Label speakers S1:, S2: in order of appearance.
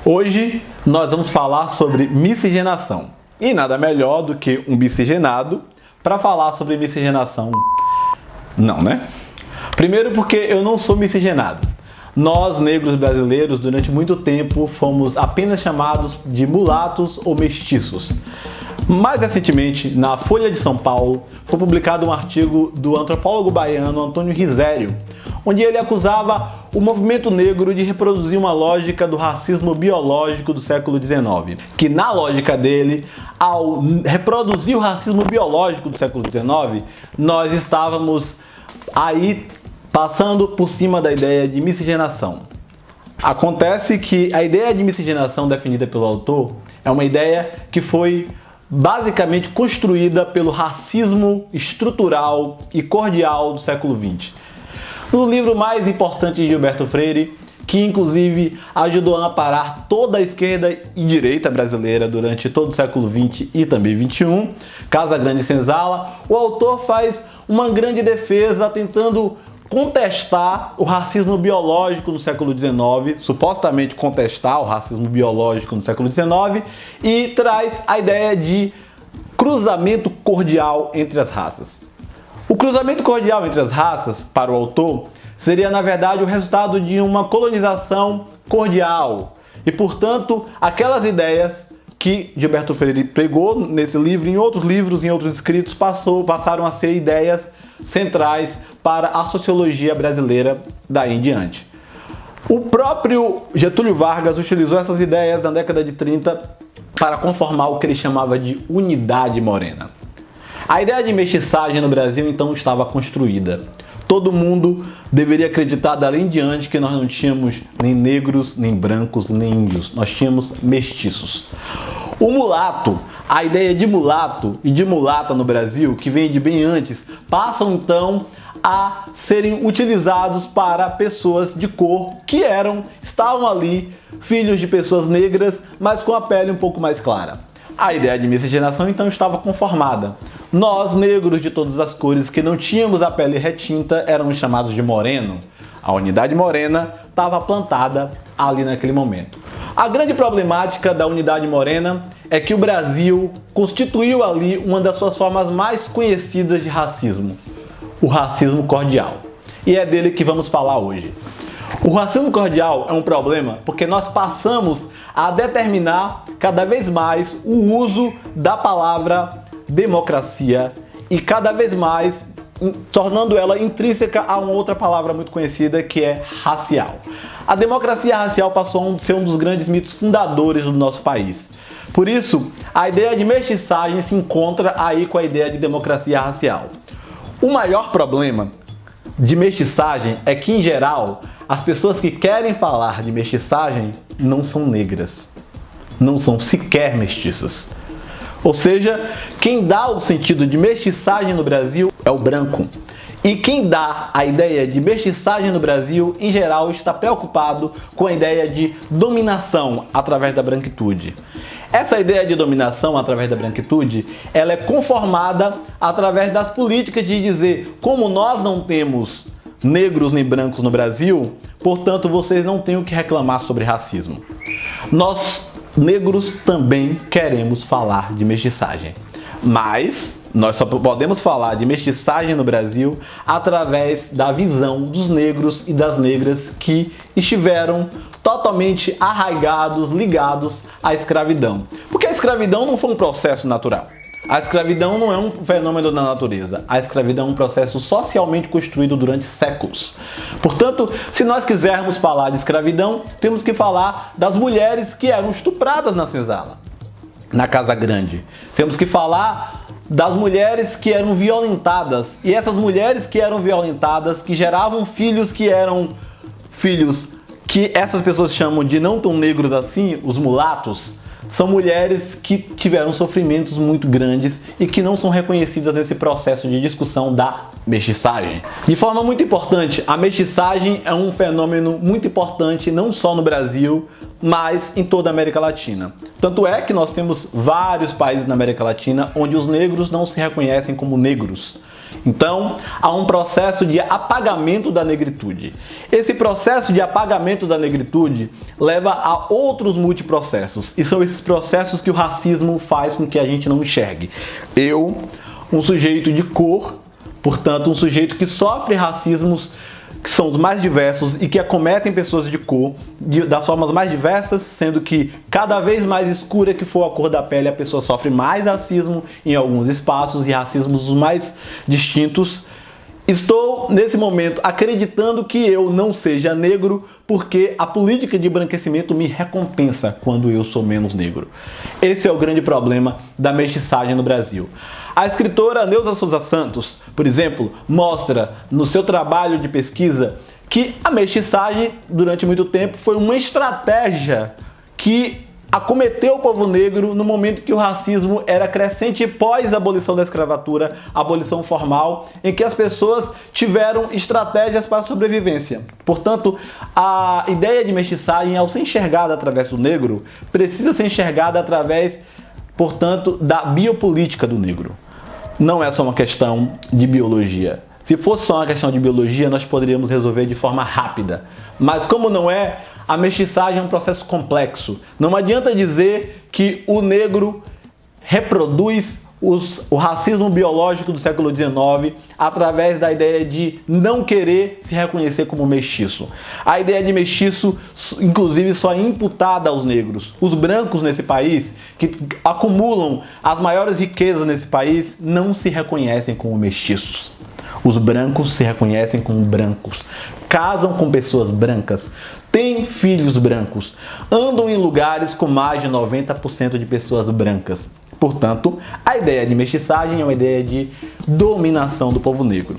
S1: Hoje nós vamos falar sobre miscigenação. E nada melhor do que um miscigenado para falar sobre miscigenação. Não, né? Primeiro porque eu não sou miscigenado. Nós, negros brasileiros, durante muito tempo fomos apenas chamados de mulatos ou mestiços. Mais recentemente, na Folha de São Paulo, foi publicado um artigo do antropólogo baiano Antônio Risério, onde ele acusava o movimento negro de reproduzir uma lógica do racismo biológico do século XIX. Que na lógica dele, ao reproduzir o racismo biológico do século XIX, nós estávamos aí passando por cima da ideia de miscigenação. Acontece que a ideia de miscigenação definida pelo autor é uma ideia que foi basicamente construída pelo racismo estrutural e cordial do século XX. No livro mais importante de Gilberto Freire, que inclusive ajudou a amparar toda a esquerda e direita brasileira durante todo o século XX e também XXI, Casa Grande Senzala, o autor faz uma grande defesa tentando contestar o racismo biológico no século XIX, supostamente contestar o racismo biológico no século XIX, e traz a ideia de cruzamento cordial entre as raças. O cruzamento cordial entre as raças, para o autor, seria na verdade o resultado de uma colonização cordial e, portanto, aquelas ideias que Gilberto Freire pregou nesse livro, em outros livros, em outros escritos, passaram a ser ideias centrais para a sociologia brasileira daí em diante. O próprio Getúlio Vargas utilizou essas ideias na década de 30 para conformar o que ele chamava de unidade morena. A ideia de mestiçagem no Brasil então estava construída. Todo mundo deveria acreditar dali em diante que nós não tínhamos nem negros, nem brancos, nem índios. Nós tínhamos mestiços. O mulato, a ideia de mulato e de mulata no Brasil, que vem de bem antes, passam então a serem utilizados para pessoas de cor que estavam ali, filhos de pessoas negras, mas com a pele um pouco mais clara. A ideia de miscigenação então estava conformada. Nós, negros de todas as cores que não tínhamos a pele retinta, éramos chamados de moreno. A unidade morena estava plantada ali naquele momento. A grande problemática da unidade morena é que o Brasil constituiu ali uma das suas formas mais conhecidas de racismo, o racismo cordial. E é dele que vamos falar hoje. O racismo cordial é um problema porque nós passamos a determinar cada vez mais o uso da palavra democracia e cada vez mais tornando ela intrínseca a uma outra palavra muito conhecida que é racial. A democracia racial passou a ser um dos grandes mitos fundadores do nosso país. Por isso, a ideia de mestiçagem se encontra aí com a ideia de democracia racial. O maior problema de mestiçagem é que, em geral, as pessoas que querem falar de mestiçagem não são negras, não são sequer mestiças. Ou seja, quem dá o sentido de mestiçagem no Brasil é o branco. E quem dá a ideia de mestiçagem no Brasil, em geral, está preocupado com a ideia de dominação através da branquitude. Essa ideia de dominação através da branquitude, ela é conformada através das políticas de dizer, como nós não temos negros nem brancos no Brasil, portanto vocês não têm o que reclamar sobre racismo. Nós, negros, também queremos falar de mestiçagem, mas nós só podemos falar de mestiçagem no Brasil através da visão dos negros e das negras que estiveram totalmente arraigados, ligados à escravidão. Porque a escravidão não foi um processo natural. A escravidão não é um fenômeno da natureza. A escravidão é um processo socialmente construído durante séculos. Portanto, se nós quisermos falar de escravidão, temos que falar das mulheres que eram estupradas na senzala, na Casa Grande. Temos que falar das mulheres que eram violentadas. E essas mulheres que eram violentadas, que geravam filhos que eram filhos que essas pessoas chamam de não tão negros assim, os mulatos, são mulheres que tiveram sofrimentos muito grandes e que não são reconhecidas nesse processo de discussão da mestiçagem. De forma muito importante, a mestiçagem é um fenômeno muito importante não só no Brasil, mas em toda a América Latina. Tanto é que nós temos vários países na América Latina onde os negros não se reconhecem como negros. Então, há um processo de apagamento da negritude. Esse processo de apagamento da negritude leva a outros multiprocessos. E são esses processos que o racismo faz com que a gente não enxergue. Eu, um sujeito de cor, portanto, um sujeito que sofre racismos que são os mais diversos e que acometem pessoas de cor das formas mais diversas, sendo que cada vez mais escura que for a cor da pele, a pessoa sofre mais racismo em alguns espaços e racismos os mais distintos. Estou, nesse momento, acreditando que eu não seja negro porque a política de embranquecimento me recompensa quando eu sou menos negro. Esse é o grande problema da mestiçagem no Brasil. A escritora Neuza Souza Santos, por exemplo, mostra no seu trabalho de pesquisa que a mestiçagem, durante muito tempo, foi uma estratégia que acometeu o povo negro no momento que o racismo era crescente pós a abolição da escravatura, a abolição formal, em que as pessoas tiveram estratégias para a sobrevivência. Portanto, a ideia de mestiçagem, ao ser enxergada através do negro, precisa ser enxergada através, portanto, da biopolítica do negro. Não é só uma questão de biologia. Se fosse só uma questão de biologia, nós poderíamos resolver de forma rápida. Mas como não é, a mestiçagem é um processo complexo. Não adianta dizer que o negro reproduz o racismo biológico do século XIX através da ideia de não querer se reconhecer como mestiço. A ideia de mestiço, inclusive, só é imputada aos negros. Os brancos nesse país, que acumulam as maiores riquezas nesse país, não se reconhecem como mestiços. Os brancos se reconhecem como brancos, casam com pessoas brancas, têm filhos brancos, andam em lugares com mais de 90% de pessoas brancas. Portanto, a ideia de mestiçagem é uma ideia de dominação do povo negro.